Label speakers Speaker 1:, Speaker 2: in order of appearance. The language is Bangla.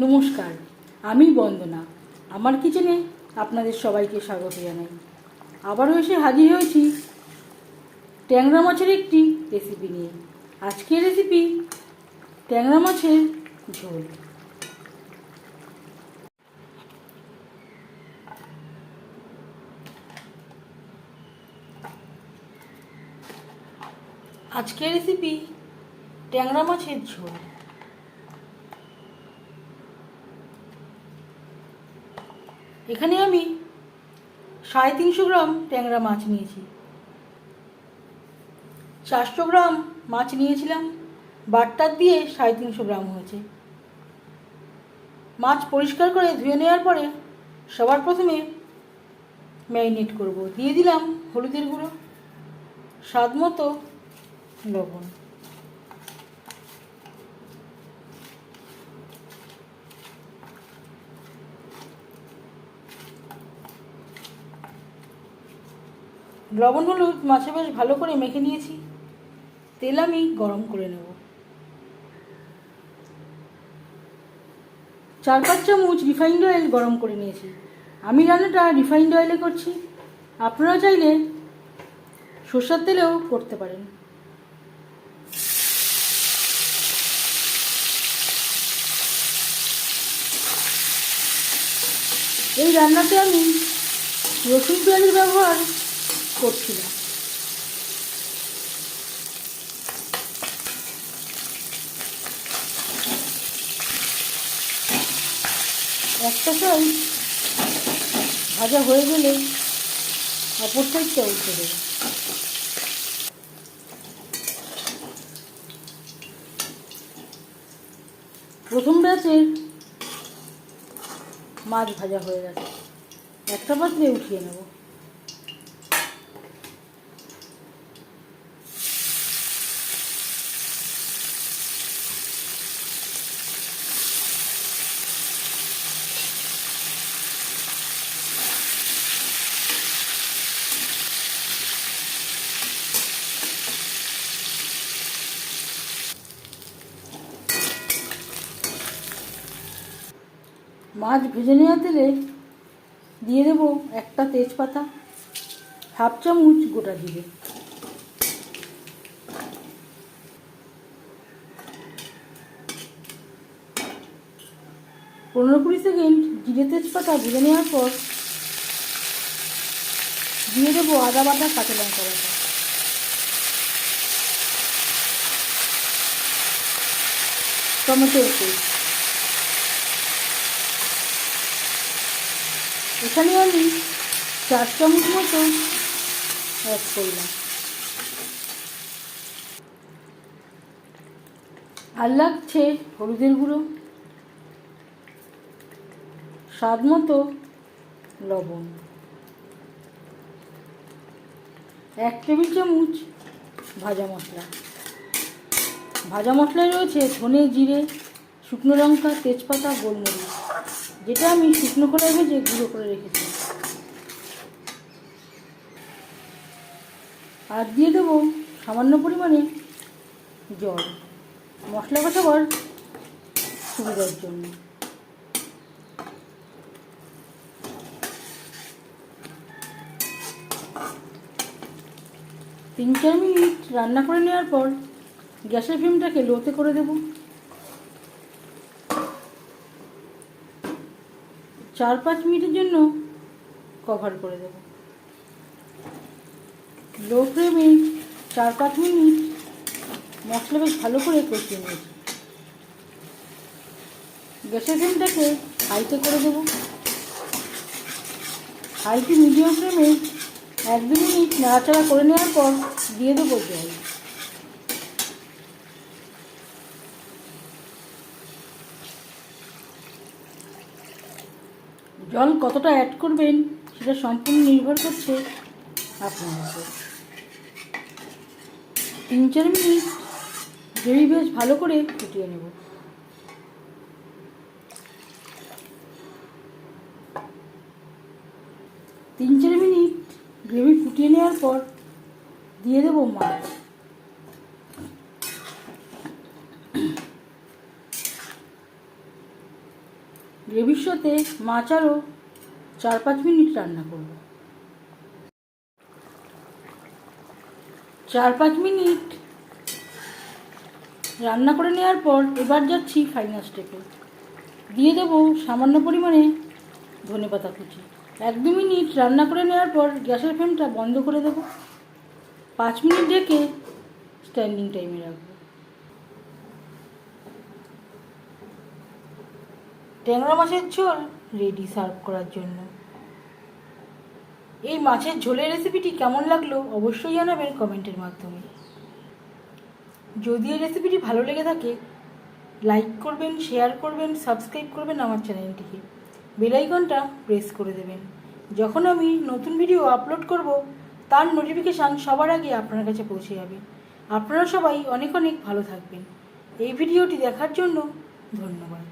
Speaker 1: নমস্কার, আমি বন্দনা। আমার কিচেনে আপনাদের সবাইকে স্বাগত জানাই। আবারও এসে হাজির হয়েছি ট্যাংরা মাছের একটি রেসিপি নিয়ে। আজকের রেসিপি ট্যাংরা মাছের ঝোল। আজকের রেসিপি ট্যাংরা মাছের ঝোল। এখানে আমি 350 গ্রাম ট্যাংরা মাছ নিয়েছি। 400 গ্রাম মাছ নিয়েছিলাম, বাটটার দিয়ে 350 গ্রাম হয়েছে। মাছ পরিষ্কার করে ধুয়ে নেওয়ার পরে সবার প্রথমে ম্যারিনেট করব। দিয়ে দিলাম হলুদের গুঁড়ো, স্বাদ মতো লবণ, লবণ হলুদ মাছে বেশ ভালো করে মেখে নিয়েছি। তেল আমি গরম করে নেব। 4-5 চামচ রিফাইন্ড অয়েল গরম করে নিয়েছি। আমি রান্নাটা রিফাইন্ড অয়েলে করছি, আপনারা চাইলে সরষের তেলেও করতে পারেন। এই রান্নাতে আমি রসুন পেঁয়াজের ব্যবহার করছি না। একটা সাইড ভাজা হয়ে গেলে অপর সাইডটা উঠে দেবে। প্রথম ব্যাচের মাছ ভাজা হয়ে গেছে, একটা পাত্রে উঠিয়ে নেব। মাছ ভেজে নেওয়া তেলে দিয়ে দেব একটা তেজপাতা, 1/2 চামচ গোটা জিরে, 15-20 সেকেন্ড জিরে তেজপাতা ভেজে নেওয়ার পর দিয়ে দেবো আদা বাটা, কাঁচা লঙ্কা বাটা, টমেটো পেস্ট। এখানে আমি 4 চামচ মতো অ্যাড করলাম। আর লাগছে হলুদের গুঁড়ো, স্বাদ মতো লবণ, 1 টেবিল চামচ ভাজা মশলা। ভাজা মশলায় রয়েছে ধনে, জিরে, শুকনো লঙ্কা, তেজপাতা, গোলমরিচ, যেটা আমি শুকনো খোলায় ভেজে গুঁড়ো করে রেখেছি। আর দিয়ে দেবো সামান্য পরিমাণে জল, মশলা কষাবার সুবিধার জন্য। তিন 4 মিনিট রান্না করে নেওয়ার পর গ্যাসের ফ্লেমটাকে লোতে করে দেব। 4-5 মিনিটের জন্য কভার করে দেব। লো ফ্লেমে 4-5 মিনিট মশলা বেশ ভালো করে কষিয়ে নিয়েছি। গ্যাসের ফ্লেমটাকে হাইতে করে দেব। হাই টু মিডিয়াম ফ্লেমে 1-2 মিনিট নাড়াচাড়া করে নেওয়ার পর দিয়ে দেবো জল। জল কতটা অ্যাড করবেন সেটা সম্পূর্ণ নির্ভর করছে আপনার উপর। 3-4 মিনিট গ্রেভি বেশ ভালো করে ফুটিয়ে নেব। তিন 4 মিনিট গ্রেভি ফুটিয়ে নেওয়ার পর দিয়ে দেবো মাছ। গ্রেভির সাথে মাছ আরও 4-5 মিনিট রান্না করব। 4-5 মিনিট রান্না করে নেওয়ার পর এবার যাচ্ছি ফাইনাল স্টেপে। দিয়ে দেবো সামান্য পরিমাণে ধনেপাতা কুচি। 1-2 মিনিট রান্না করে নেওয়ার পর গ্যাসের ফ্লেমটা বন্ধ করে দেবো। 5 মিনিট ঢেকে স্ট্যান্ডিং টাইমে রাখবো। ট্যাংরা মাছের ঝোল রেডি সার্ভ করার জন্য। এই মাছের ঝোলের রেসিপিটি কেমন লাগলো অবশ্যই জানাবেন কমেন্টের মাধ্যমে। যদি এই রেসিপিটি ভালো লেগে থাকে লাইক করবেন, শেয়ার করবেন, সাবস্ক্রাইব করবেন আমার চ্যানেলটিকে, বেল আইকনটা প্রেস করে দেবেন। যখন আমি নতুন ভিডিও আপলোড করব তার নোটিফিকেশান সবার আগে আপনার কাছে পৌঁছে যাবে। আপনারা সবাই অনেক অনেক ভালো থাকবেন। এই ভিডিওটি দেখার জন্য ধন্যবাদ।